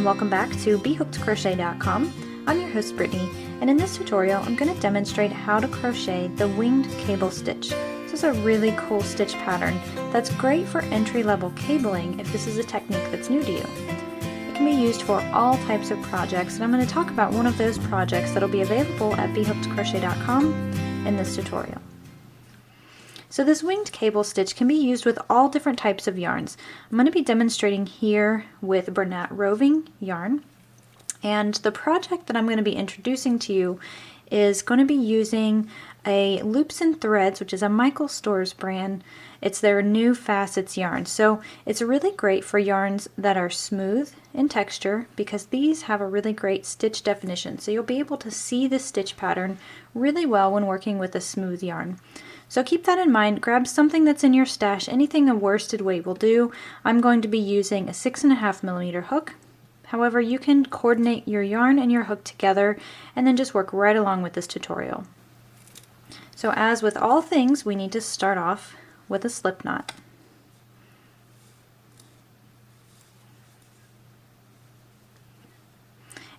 welcome back to BHookedCrochet.com. I'm your host Brittany, and in this tutorial I'm going to demonstrate how to crochet the winged cable stitch. This is a really cool stitch pattern that's great for entry-level cabling if this is a technique that's new to you. It can be used for all types of projects, and I'm going to talk about one of those projects that'll be available at BHookedCrochet.com in this tutorial. So this winged cable stitch can be used with all different types of yarns. I'm going to be demonstrating here with Bernat roving yarn, and the project that I'm going to be introducing to you is going to be using a Loops and Threads, which is a Michael Stores brand. It's their new facets yarn. So it's really great for yarns that are smooth in texture because these have a really great stitch definition. So you'll be able to see the stitch pattern really well when working with a smooth yarn. So keep that in mind. Grab something that's in your stash. Anything a worsted weight will do. I'm going to be using a 6.5mm hook. However, you can coordinate your yarn and your hook together and then just work right along with this tutorial. So as with all things, we need to start off with a slip knot.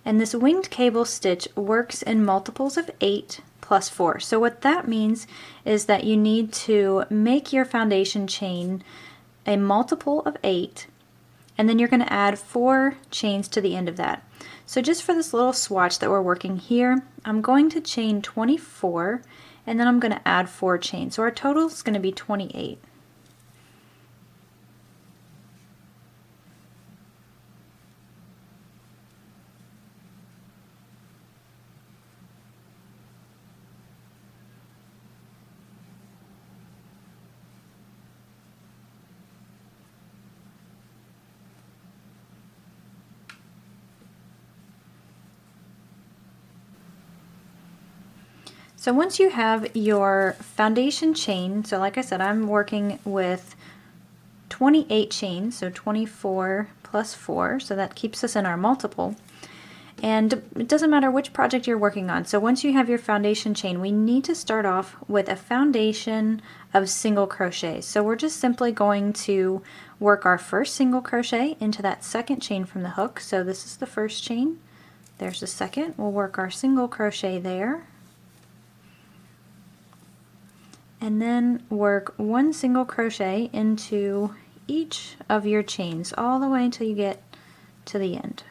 And this winged cable stitch works in multiples of 8 plus 4. So what that means is that you need to make your foundation chain a multiple of 8, and then you're going to add 4 chains to the end of that. So just for this little swatch that we're working here, I'm going to chain 24, and then I'm going to add 4 chains. So our total is going to be 28. So once you have your foundation chain, so like I said, I'm working with 28 chains, so 24 plus 4, so that keeps us in our multiple. And it doesn't matter which project you're working on. So once you have your foundation chain, we need to start off with a foundation of single crochet. So we're just simply going to work our first single crochet into that second chain from the hook. So this is the first chain. There's the second. We'll work our single crochet there. And then work 1 single crochet into each of your chains all the way until you get to the end.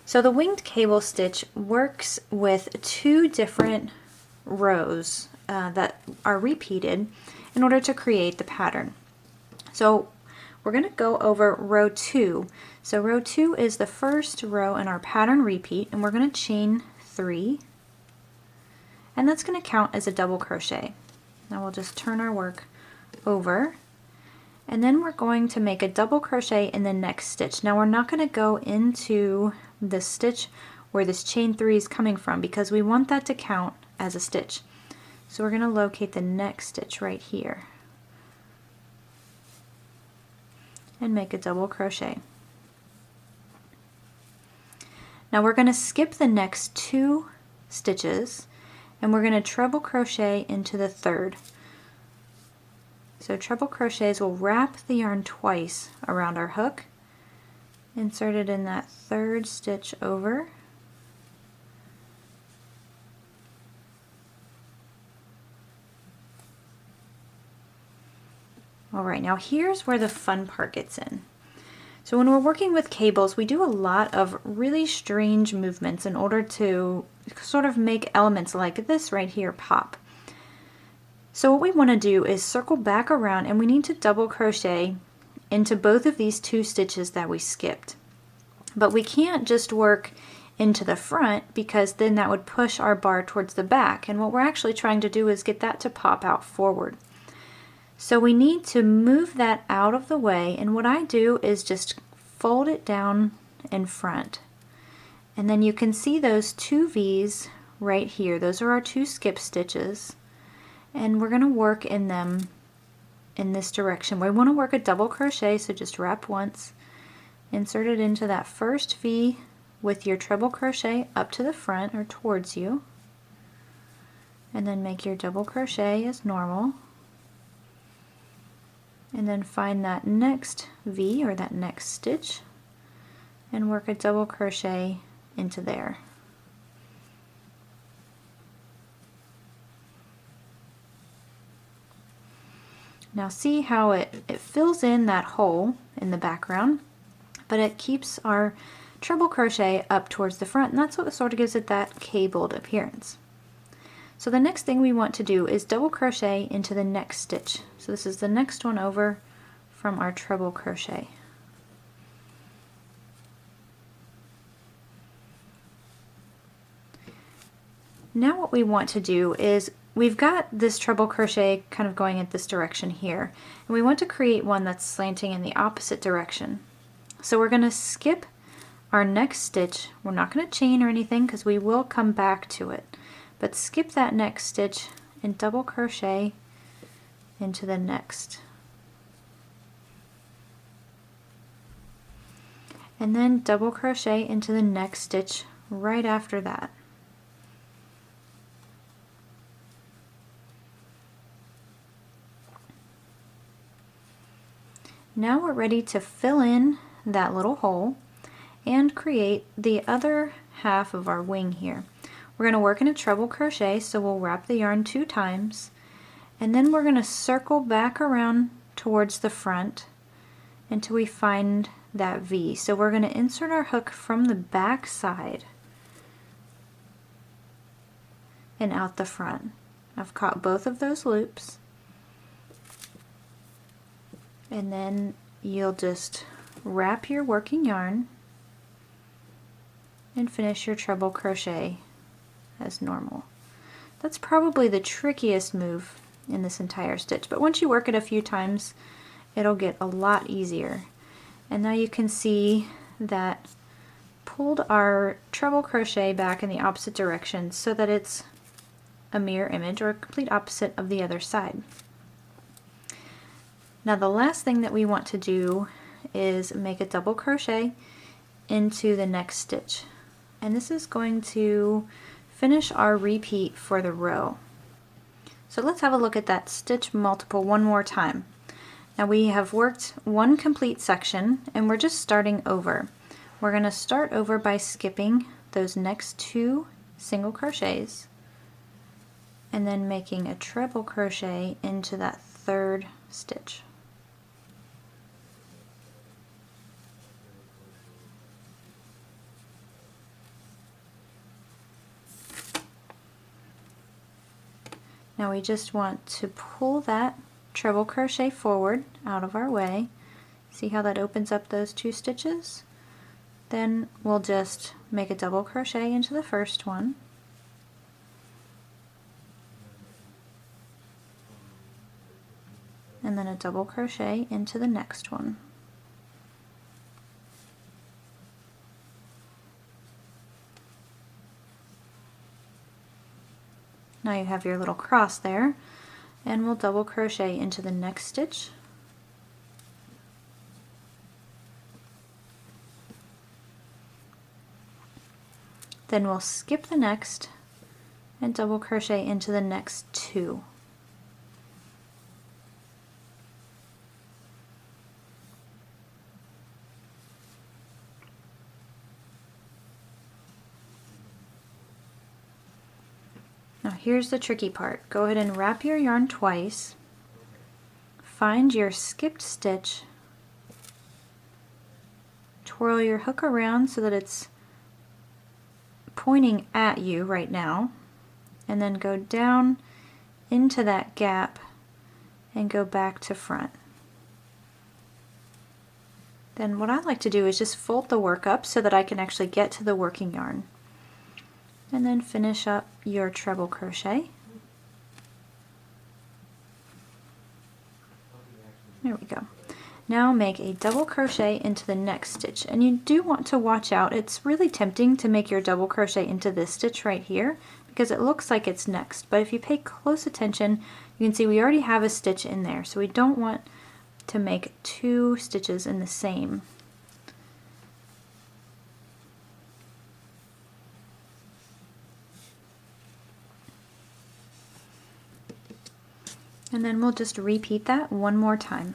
So the winged cable stitch works with 2 different rows that are repeated in order to create the pattern. So we're going to go over row 2. So row 2 is the first row in our pattern repeat, and we're going to chain 3, and that's going to count as a double crochet. Now we'll just turn our work over, and then we're going to make a double crochet in the next stitch. Now we're not going to go into the stitch where this chain 3 is coming from because we want that to count as a stitch. So we're going to locate the next stitch right here and make a double crochet. Now we're going to skip the next 2 stitches and we're going to treble crochet into the third. So treble crochets will wrap the yarn twice around our hook, insert it in that third stitch over, alright, now here's where the fun part gets in. So when we're working with cables, we do a lot of really strange movements in order to sort of make elements like this right here pop. So what we want to do is circle back around, and we need to double crochet into both of these 2 stitches that we skipped. But we can't just work into the front because then that would push our bar towards the back, and what we're actually trying to do is get that to pop out forward. So we need to move that out of the way, and what I do is just fold it down in front. And then you can see those two V's right here. Those are our two skip stitches, and we're going to work in them in this direction. We want to work a double crochet, so just wrap once, insert it into that first V with your treble crochet up to the front or towards you, and then make your double crochet as normal. And then find that next V or that next stitch and work a double crochet into there. Now see how it fills in that hole in the background, but it keeps our treble crochet up towards the front, and that's what sort of gives it that cabled appearance. So the next thing we want to do is double crochet into the next stitch. So this is the next one over from our treble crochet. Now what we want to do is, we've got this treble crochet kind of going in this direction here, and we want to create one that's slanting in the opposite direction. So we're going to skip our next stitch. We're not going to chain or anything because we will come back to it. But skip that next stitch and double crochet into the next. And then double crochet into the next stitch right after that. Now we're ready to fill in that little hole and create the other half of our wing here. We're going to work in a treble crochet, so we'll wrap the yarn 2 times, and then we're going to circle back around towards the front until we find that V. So we're going to insert our hook from the back side and out the front. I've caught both of those loops, and then you'll just wrap your working yarn and finish your treble crochet as normal. That's probably the trickiest move in this entire stitch, but once you work it a few times it'll get a lot easier. And now you can see that pulled our treble crochet back in the opposite direction so that it's a mirror image or a complete opposite of the other side. Now the last thing that we want to do is make a double crochet into the next stitch, and this is going to finish our repeat for the row. So let's have a look at that stitch multiple one more time. Now we have worked one complete section and we're just starting over. We're going to start over by skipping those next 2 single crochets and then making a treble crochet into that 3rd stitch. Now we just want to pull that treble crochet forward out of our way. See how that opens up those 2 stitches? Then we'll just make a double crochet into the first one, and then a double crochet into the next one. Now you have your little cross there, and we'll double crochet into the next stitch, then we'll skip the next and double crochet into the next 2. Now here's the tricky part. Go ahead and wrap your yarn twice, find your skipped stitch, twirl your hook around so that it's pointing at you right now, and then go down into that gap and go back to front. Then what I like to do is just fold the work up so that I can actually get to the working yarn. And then finish up your treble crochet. go. Now make a double crochet into the next stitch, and you do want to watch out. It's really tempting to make your double crochet into this stitch right here because it looks like it's next, but if you pay close attention you can see we already have a stitch in there, so we don't want to make two stitches in the same. And then we'll just repeat that one more time.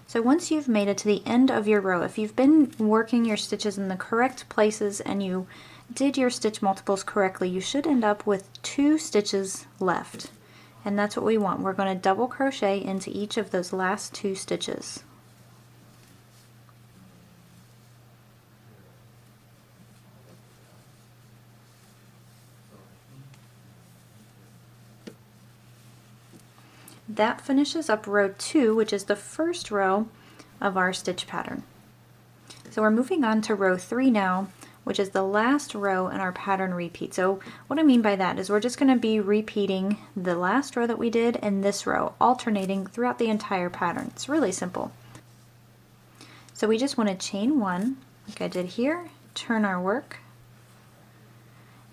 So once you've made it to the end of your row, if you've been working your stitches in the correct places and you did your stitch multiples correctly, you should end up with 2 stitches left. And that's what we want. We're going to double crochet into each of those last 2 stitches. That finishes up row 2, which is the first row of our stitch pattern. So we're moving on to row 3 now, which is the last row in our pattern repeat. So what I mean by that is we're just going to be repeating the last row that we did and this row, alternating throughout the entire pattern. It's really simple. So we just want to chain 1, like I did here, turn our work,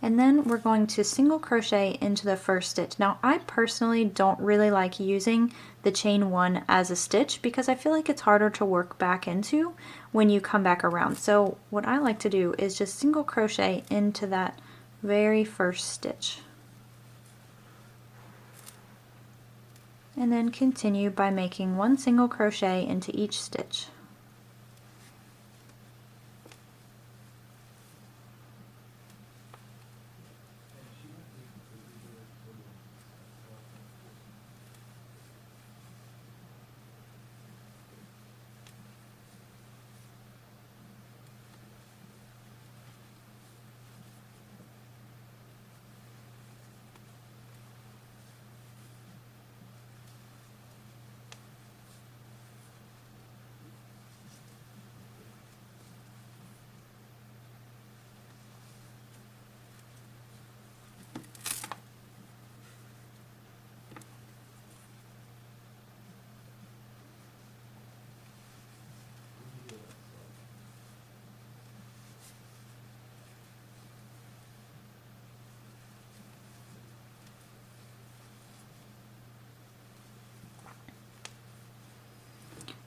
and then we're going to single crochet into the first stitch. Now I personally don't really like using the chain 1 as a stitch because I feel like it's harder to work back into when you come back around. So what I like to do is just single crochet into that very first stitch. And then continue by making 1 single crochet into each stitch.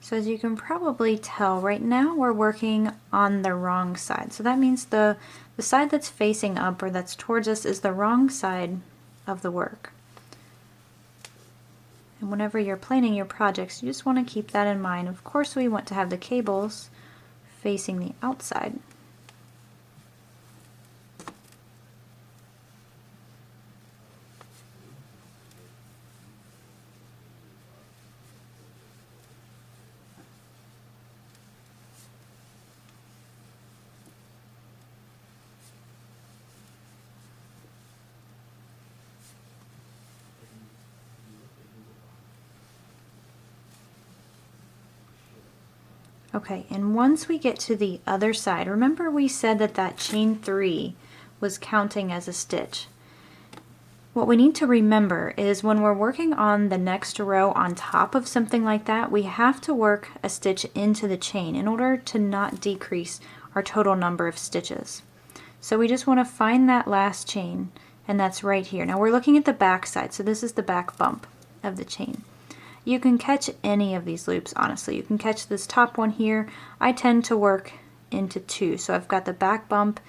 So as you can probably tell, right now we're working on the wrong side. So that means the side that's facing up or that's towards us is the wrong side of the work. And whenever you're planning your projects, you just want to keep that in mind. Of course, we want to have the cables facing the outside. Okay, and once we get to the other side, remember we said that that chain 3 was counting as a stitch. What we need to remember is when we're working on the next row on top of something like that, we have to work a stitch into the chain in order to not decrease our total number of stitches. So we just want to find that last chain, and that's right here. Now we're looking at the back side, so this is the back bump of the chain. You can catch any of these loops, honestly. You can catch this top one here. I tend to work into two, so I've got the back bump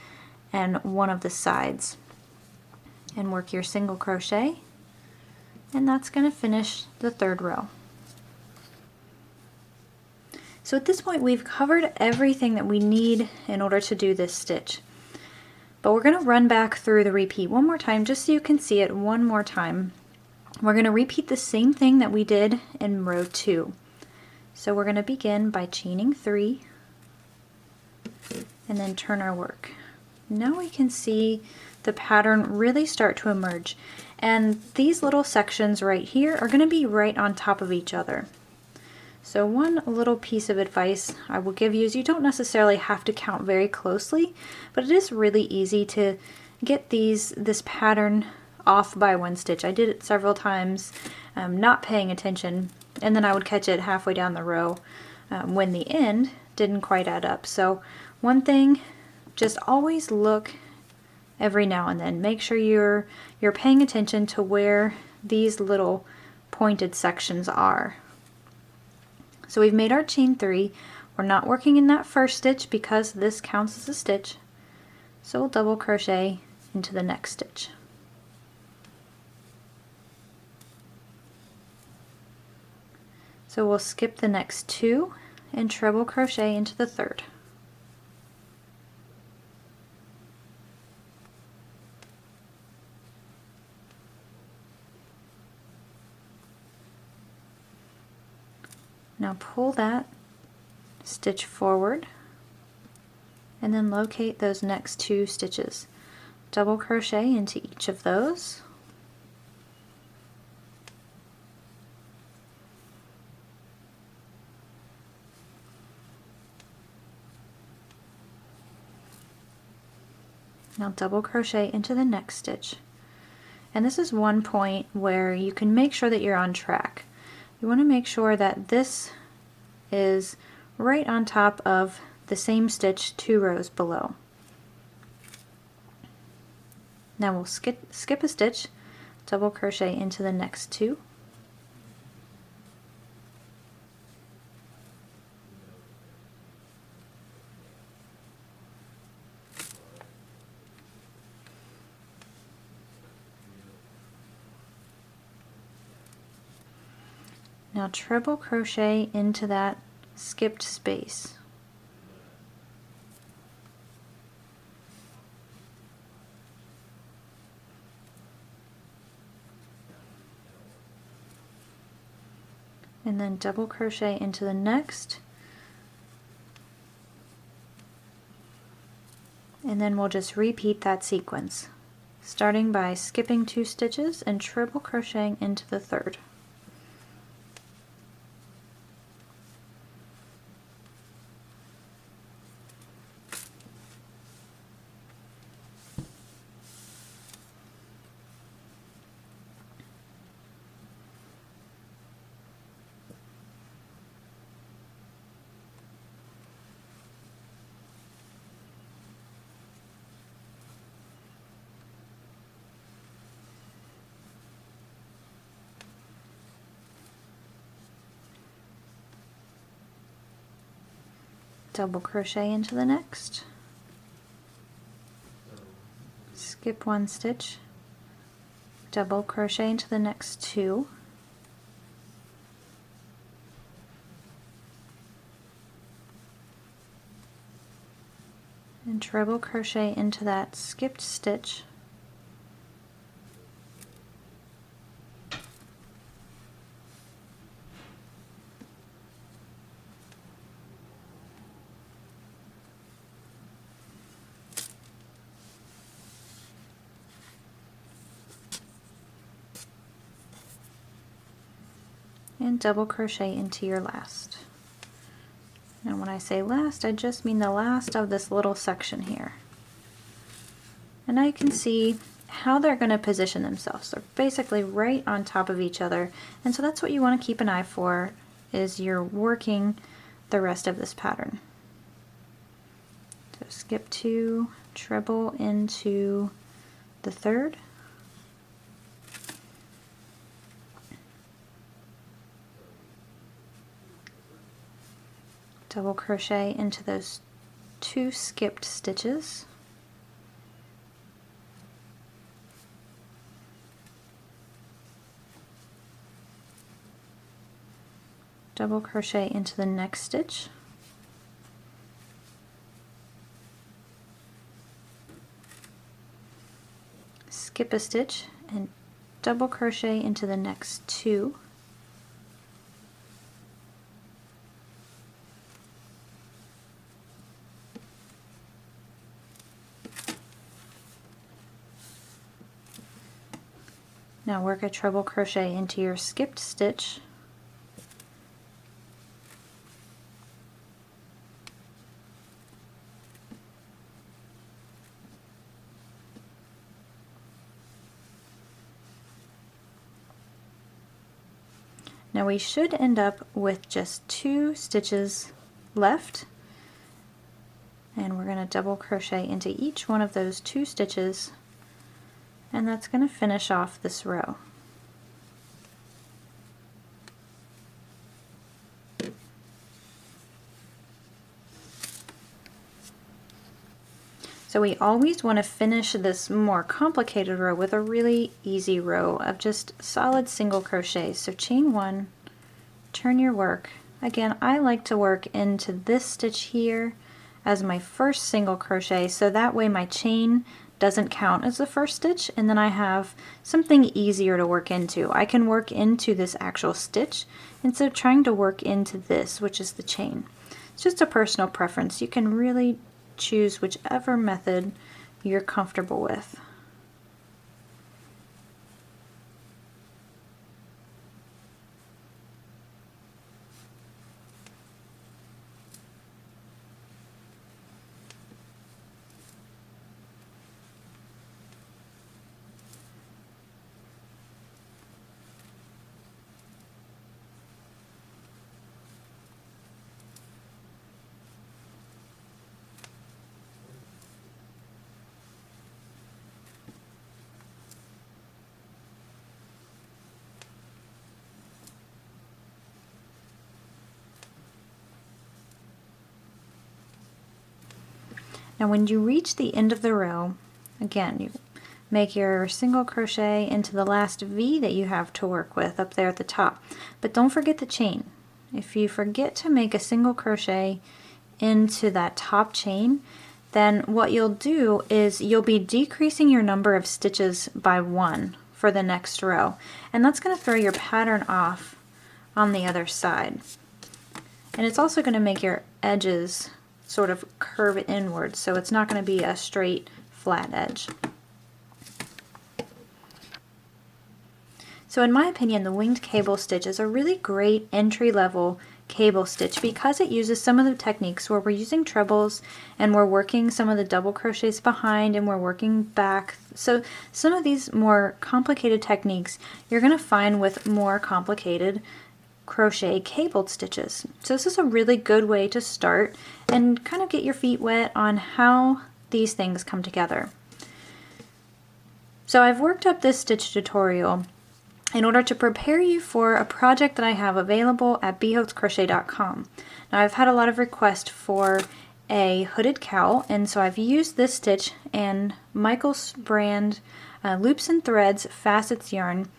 and one of the sides. And work your single crochet, and that's going to finish the third row. So at this point we've covered everything that we need in order to do this stitch, but we're going to run back through the repeat one more time just so you can see it one more time. We're going to repeat the same thing that we did in row 2. So we're going to begin by chaining 3 and then turn our work. Now we can see the pattern really start to emerge, and these little sections right here are going to be right on top of each other. So one little piece of advice I will give you is you don't necessarily have to count very closely, but it is really easy to get this pattern off by one stitch. I did it several times not paying attention, and then I would catch it halfway down the row when the end didn't quite add up. So one thing, just always look every now and then. Make sure you're paying attention to where these little pointed sections are. So we've made our chain 3. We're not working in that first stitch because this counts as a stitch. So we'll double crochet into the next stitch. So we'll skip the next 2 and treble crochet into the third. Now pull that stitch forward and then locate those next 2 stitches. Double crochet into each of those. Now double crochet into the next stitch. And this is one point where you can make sure that you're on track. You want to make sure that this is right on top of the same stitch 2 rows below. Now we'll skip a stitch, double crochet into the next 2. Now treble crochet into that skipped space. And then double crochet into the next. And then we'll just repeat that sequence, starting by skipping 2 stitches and treble crocheting into the third. Double crochet into the next, skip 1 stitch, double crochet into the next 2, and treble crochet into that skipped stitch, and double crochet into your last. And when I say last, I just mean the last of this little section here. And now you can see how they're going to position themselves. They're basically right on top of each other, and so that's what you want to keep an eye for is you're working the rest of this pattern. So skip 2, treble into the third, double crochet into those 2 skipped stitches, double crochet into the next stitch, skip a stitch and double crochet into the next 2, now work a treble crochet into your skipped stitch, now we should end up with just 2 stitches left, and we're going to double crochet into each one of those 2 stitches, and that's going to finish off this row. So we always want to finish this more complicated row with a really easy row of just solid single crochets. So chain 1, turn your work. Again, I like to work into this stitch here as my first single crochet, so that way my chain doesn't count as the first stitch, and then I have something easier to work into. I can work into this actual stitch instead of trying to work into this, which is the chain. It's just a personal preference. You can really choose whichever method you're comfortable with. Now when you reach the end of the row, again, you make your single crochet into the last V that you have to work with up there at the top. But don't forget the chain. If you forget to make a single crochet into that top chain, then what you'll do is you'll be decreasing your number of stitches by 1 for the next row. And that's going to throw your pattern off on the other side. And it's also going to make your edges sort of curve inward, so it's not going to be a straight flat edge. So in my opinion, the winged cable stitch is a really great entry-level cable stitch because it uses some of the techniques where we're using trebles and we're working some of the double crochets behind and we're working back. So some of these more complicated techniques you're going to find with more complicated crochet cabled stitches. So this is a really good way to start and kind of get your feet wet on how these things come together. So I've worked up this stitch tutorial in order to prepare you for a project that I have available at BHookedCrochet.com. Now I've had a lot of requests for a hooded cowl, and so I've used this stitch and Michael's brand Loops and Threads Facets yarn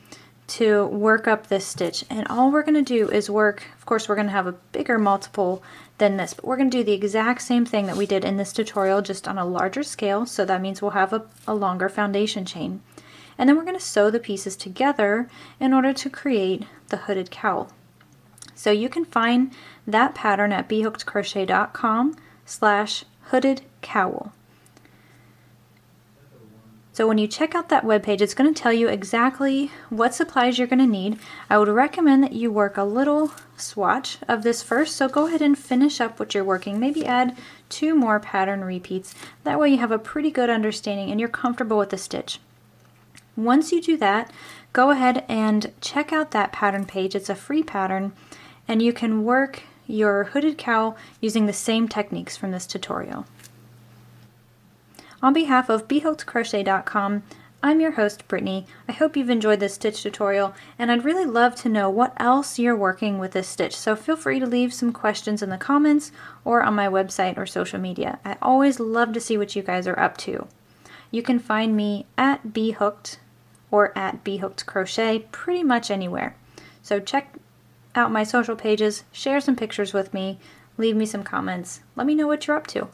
to work up this stitch. And all we're going to do is work, of course we're going to have a bigger multiple than this, but we're going to do the exact same thing that we did in this tutorial, just on a larger scale, so that means we'll have a longer foundation chain. And then we're going to sew the pieces together in order to create the hooded cowl. So you can find that pattern at BHookedCrochet.com/hooded cowl. So when you check out that webpage, it's going to tell you exactly what supplies you're going to need. I would recommend that you work a little swatch of this first, so go ahead and finish up what you're working. Maybe add 2 more pattern repeats. That way you have a pretty good understanding and you're comfortable with the stitch. Once you do that, go ahead and check out that pattern page. It's a free pattern, and you can work your hooded cowl using the same techniques from this tutorial. On behalf of BHookedCrochet.com, I'm your host, Brittany. I hope you've enjoyed this stitch tutorial, and I'd really love to know what else you're working with this stitch, so feel free to leave some questions in the comments or on my website or social media. I always love to see what you guys are up to. You can find me at B.Hooked or at B.Hooked Crochet pretty much anywhere. So check out my social pages, share some pictures with me, leave me some comments, let me know what you're up to.